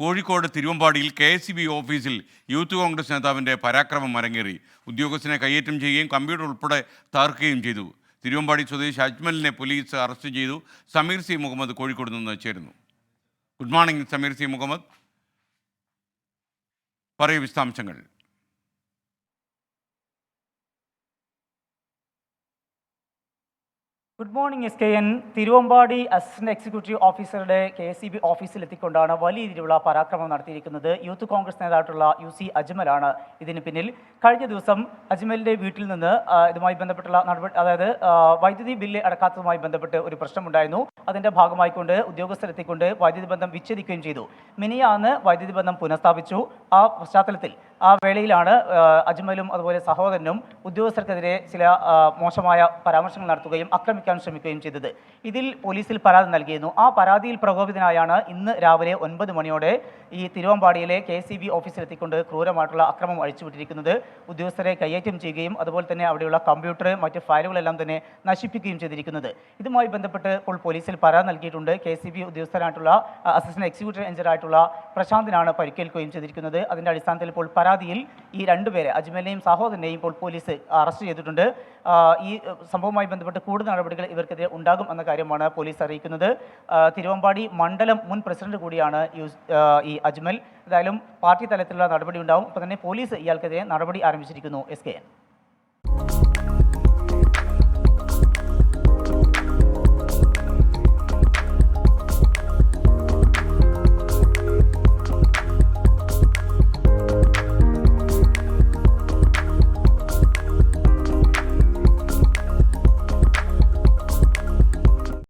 Kozhikode തിരുവമ്പാടിയിൽ KSEB ഓഫീസിൽ youth Congress നേതാവിൻ്റെ പരാക്രമം അരങ്ങേറി. ഉദ്യോഗസ്ഥനെ കയ്യേറ്റം ചെയ്യുകയും കമ്പ്യൂട്ടർ ഉൾപ്പെടെ തകർക്കുകയും ചെയ്തു. തിരുവമ്പാടി സ്വദേശി അജ്മലിനെ പോലീസ് അറസ്റ്റ് ചെയ്തു. സമീർ സി മുഹമ്മദ് കോഴിക്കോട് നിന്ന് ചേരുന്നു. Good morning Sameer C Muhammad, പറയൂ വിശദാംശങ്ങൾ. Good morning SKN. Thiruvambadi assistant executive ഓഫീസറുടെ KSEB ഓഫീസിലെത്തിക്കൊണ്ടാണ് വലിയ രീതിയിലുള്ള പരാക്രമം നടത്തിയിരിക്കുന്നത്. യൂത്ത് കോൺഗ്രസ് നേതാവായിട്ടുള്ള UC അജ്മലാണ് ഇതിന് പിന്നിൽ. കഴിഞ്ഞ ദിവസം അജ്മലിൻ്റെ വീട്ടിൽ നിന്ന് ഇതുമായി ബന്ധപ്പെട്ടുള്ള നടപടി, അതായത് വൈദ്യുതി ബില്ല് അടക്കാത്തതുമായി ബന്ധപ്പെട്ട് ഒരു പ്രശ്നമുണ്ടായിരുന്നു. അതിൻ്റെ ഭാഗമായിക്കൊണ്ട് ഉദ്യോഗസ്ഥരെത്തിക്കൊണ്ട് വൈദ്യുതി ബന്ധം വിച്ഛേദിക്കുകയും ചെയ്തു. മിനിയാന്ന് വൈദ്യുതി ബന്ധം പുനഃസ്ഥാപിച്ചു. ആ പശ്ചാത്തലത്തിൽ ആ വേളയിലാണ് അജ്മലും അതുപോലെ സഹോദരനും ഉദ്യോഗസ്ഥർക്കെതിരെ ചില മോശമായ പരാമർശങ്ങൾ നടത്തുകയും ആക്രമിക്കാൻ ശ്രമിക്കുകയും ചെയ്തത്. ഇതിൽ പോലീസിൽ പരാതി നൽകിയിരുന്നു. ആ പരാതിയിൽ പ്രകോപിതനായാണ് ഇന്ന് രാവിലെ 9 മണിയോടെ ഈ തിരുവമ്പാടിയിലെ KSEB ഓഫീസിലെത്തിക്കൊണ്ട് ക്രൂരമായിട്ടുള്ള അക്രമം അഴിച്ചുവിട്ടിരിക്കുന്നത്. ഉദ്യോഗസ്ഥരെ കയ്യേറ്റം ചെയ്യുകയും അതുപോലെ തന്നെ അവിടെയുള്ള കമ്പ്യൂട്ടർ, മറ്റ് ഫയലുകളെല്ലാം തന്നെ നശിപ്പിക്കുകയും ചെയ്തിരിക്കുന്നത്. ഇതുമായി ബന്ധപ്പെട്ട് ഇപ്പോൾ പോലീസിൽ പരാതി നൽകിയിട്ടുണ്ട്. KSEB ഉദ്യോഗസ്ഥരായിട്ടുള്ള അസിസ്റ്റന്റ് എക്സിക്യൂട്ടീവ് എഞ്ചിനീയറായിട്ടുള്ള പ്രശാന്തിനാണ് പരിക്കേൽക്കുകയും ചെയ്തിരിക്കുന്നത്. അതിൻ്റെ അടിസ്ഥാനത്തിൽ ഇപ്പോൾ പരാതിയിൽ ഈ രണ്ടുപേരെ, അജ്മലിനെയും സഹോദരനെയും ഇപ്പോൾ പോലീസ് അറസ്റ്റ് ചെയ്തിട്ടുണ്ട്. ഈ സംഭവവുമായി ബന്ധപ്പെട്ട് കൂടുതൽ നടപടികൾ ഇവർക്കെതിരെ ഉണ്ടാകും എന്ന കാര്യമാണ് പോലീസ് അറിയിക്കുന്നത്. തിരുവമ്പാടി മണ്ഡലം മുൻ പ്രസിഡന്റ് കൂടിയാണ് ഈ അജ്മൽ. ഏതായാലും പാർട്ടി തലത്തിലുള്ള നടപടി ഉണ്ടാവും. ഇപ്പോൾ തന്നെ പോലീസ് ഇയാൾക്കെതിരെ നടപടി ആരംഭിച്ചിരിക്കുന്നു. SKN.